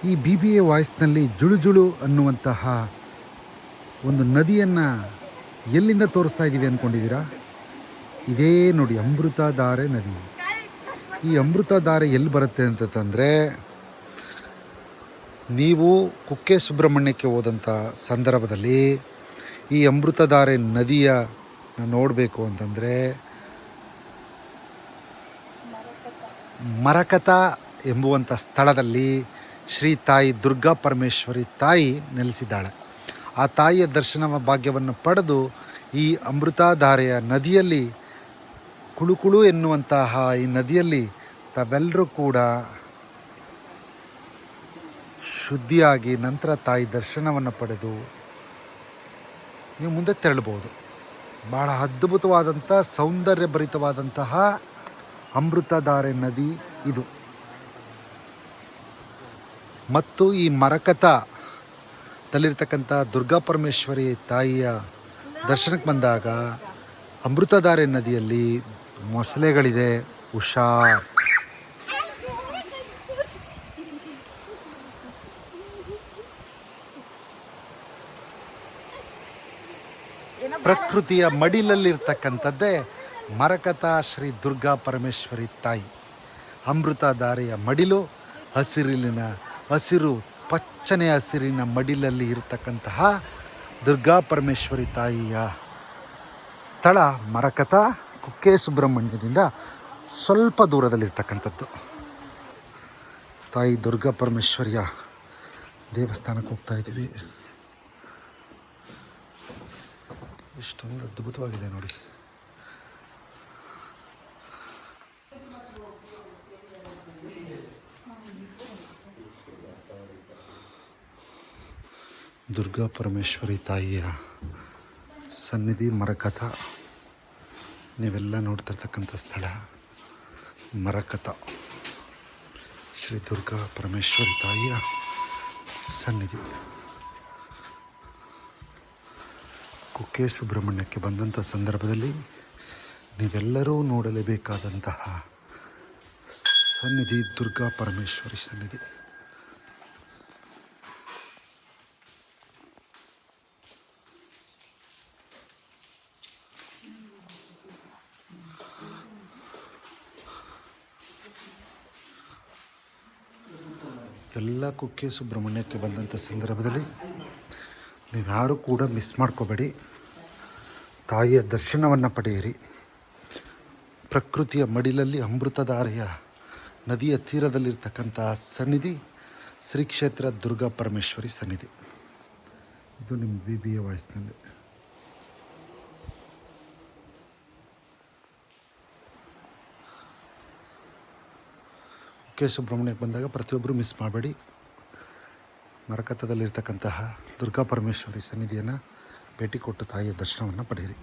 ಈ BBA ವಾಯ್ಸ್ನಲ್ಲಿ ಜುಳು ಜುಳು ಅನ್ನುವಂತಹ ಒಂದು ನದಿಯನ್ನು ಎಲ್ಲಿಂದ ತೋರಿಸ್ತಾ ಇದ್ದೀವಿ ಅಂದ್ಕೊಂಡಿದ್ದೀರಾ? ಇದೇ ನೋಡಿ ಅಮೃತಧಾರೆ ನದಿ. ಈ ಅಮೃತಧಾರೆ ಎಲ್ಲಿ ಬರುತ್ತೆ ಅಂತಂದರೆ, ನೀವು ಕುಕ್ಕೆ ಸುಬ್ರಹ್ಮಣ್ಯಕ್ಕೆ ಹೋದಂಥ ಸಂದರ್ಭದಲ್ಲಿ ಈ ಅಮೃತಧಾರೆ ನದಿಯ ನೋಡಬೇಕು ಅಂತಂದರೆ ಮರಕತ ಎಂಬುವಂಥ ಸ್ಥಳದಲ್ಲಿ ಶ್ರೀ ತಾಯಿ ದುರ್ಗಾ ಪರಮೇಶ್ವರಿ ತಾಯಿ ನೆಲೆಸಿದ್ದಾಳೆ. ಆ ತಾಯಿಯ ದರ್ಶನ ಭಾಗ್ಯವನ್ನು ಪಡೆದು ಈ ಅಮೃತಧಾರೆಯ ನದಿಯಲ್ಲಿ ಕುಳುಕುಳು ಎನ್ನುವಂತಹ ಈ ನದಿಯಲ್ಲಿ ತಾವೆಲ್ಲರೂ ಕೂಡ ಶುದ್ಧಿಯಾಗಿ ನಂತರ ತಾಯಿ ದರ್ಶನವನ್ನು ಪಡೆದು ನೀವು ಮುಂದೆ ತೆರಳಬಹುದು. ಭಾಳ ಅದ್ಭುತವಾದಂಥ ಸೌಂದರ್ಯಭರಿತವಾದಂತಹ ಅಮೃತಧಾರೆ ನದಿ ಇದು. ಮತ್ತು ಈ ಮರಕತದಲ್ಲಿರ್ತಕ್ಕಂಥ ದುರ್ಗಾ ಪರಮೇಶ್ವರಿ ತಾಯಿಯ ದರ್ಶನಕ್ಕೆ ಬಂದಾಗ ಅಮೃತಧಾರೆ ನದಿಯಲ್ಲಿ ಮೊಸಳೆಗಳಿದೆ, ಹುಷಾರ್. ಪ್ರಕೃತಿಯ ಮಡಿಲಲ್ಲಿರ್ತಕ್ಕಂಥದ್ದೇ ಮರಕತ ಶ್ರೀ ದುರ್ಗಾ ಪರಮೇಶ್ವರಿ ತಾಯಿ. ಅಮೃತಧಾರೆಯ ಮಡಿಲು ಹಸಿರು ಪಚ್ಚನೆ ಹಸಿರಿನ ಮಡಿಲಲ್ಲಿ ಇರತಕ್ಕಂತಹ ದುರ್ಗಾ ಪರಮೇಶ್ವರಿ ತಾಯಿಯ ಸ್ಥಳ ಮರಕತ ಕುಕ್ಕೆ ಸುಬ್ರಹ್ಮಣ್ಯದಿಂದ ಸ್ವಲ್ಪ ದೂರದಲ್ಲಿರ್ತಕ್ಕಂಥದ್ದು. ತಾಯಿ ದುರ್ಗಾ ಪರಮೇಶ್ವರಿಯ ದೇವಸ್ಥಾನಕ್ಕೆ ಹೋಗ್ತಾ ಇದ್ದೀವಿ. ಇಷ್ಟೊಂದು ಅದ್ಭುತವಾಗಿದೆ ನೋಡಿ. ದುರ್ಗಾ ಪರಮೇಶ್ವರಿ ತಾಯಿಯ ಸನ್ನಿಧಿ ಮರಕತ. ನೀವೆಲ್ಲ ನೋಡ್ತಿರ್ತಕ್ಕಂಥ ಸ್ಥಳ ಮರಕತ ಶ್ರೀ ದುರ್ಗಾ ಪರಮೇಶ್ವರಿ ತಾಯಿಯ ಸನ್ನಿಧಿ. ಕುಕ್ಕೆ ಸುಬ್ರಹ್ಮಣ್ಯಕ್ಕೆ ಬಂದಂಥ ಸಂದರ್ಭದಲ್ಲಿ ನೀವೆಲ್ಲರೂ ನೋಡಲೇಬೇಕಾದಂತಹ ಸನ್ನಿಧಿ ದುರ್ಗಾ ಪರಮೇಶ್ವರಿ ಸನ್ನಿಧಿ. ಎಲ್ಲ ಕುಕ್ಕೆ ಸುಬ್ರಹ್ಮಣ್ಯಕ್ಕೆ ಬಂದಂಥ ಸಂದರ್ಭದಲ್ಲಿ ನೀವ್ಯಾರೂ ಕೂಡ ಮಿಸ್ ಮಾಡ್ಕೋಬೇಡಿ. ತಾಯಿಯ ದರ್ಶನವನ್ನು ಪಡೆಯಿರಿ. ಪ್ರಕೃತಿಯ ಮಡಿಲಲ್ಲಿ ಅಮೃತಧಾರೆಯ ನದಿಯ ತೀರದಲ್ಲಿರ್ತಕ್ಕಂಥ ಸನ್ನಿಧಿ ಶ್ರೀ ಕ್ಷೇತ್ರ ದುರ್ಗಾ ಪರಮೇಶ್ವರಿ ಸನ್ನಿಧಿ. ಇದು ನಿಮ್ಮ BBA ವಾಯ್ಸ್ನಲ್ಲಿ. ಕುಕ್ಕೆ ಸುಬ್ರಹ್ಮಣ್ಯಕ್ಕೆ ಬಂದಾಗ ಪ್ರತಿಯೊಬ್ಬರು ಮಿಸ್ ಮಾಡಬೇಡಿ. ಮರಕತದಲ್ಲಿರ್ತಕ್ಕಂತಹ ದುರ್ಗಾ ಪರಮೇಶ್ವರಿ ಸನ್ನಿಧಿಯನ್ನು ಭೇಟಿ ಕೊಟ್ಟು ತಾಯಿಯ ದರ್ಶನವನ್ನು ಪಡೆಯಿರಿ.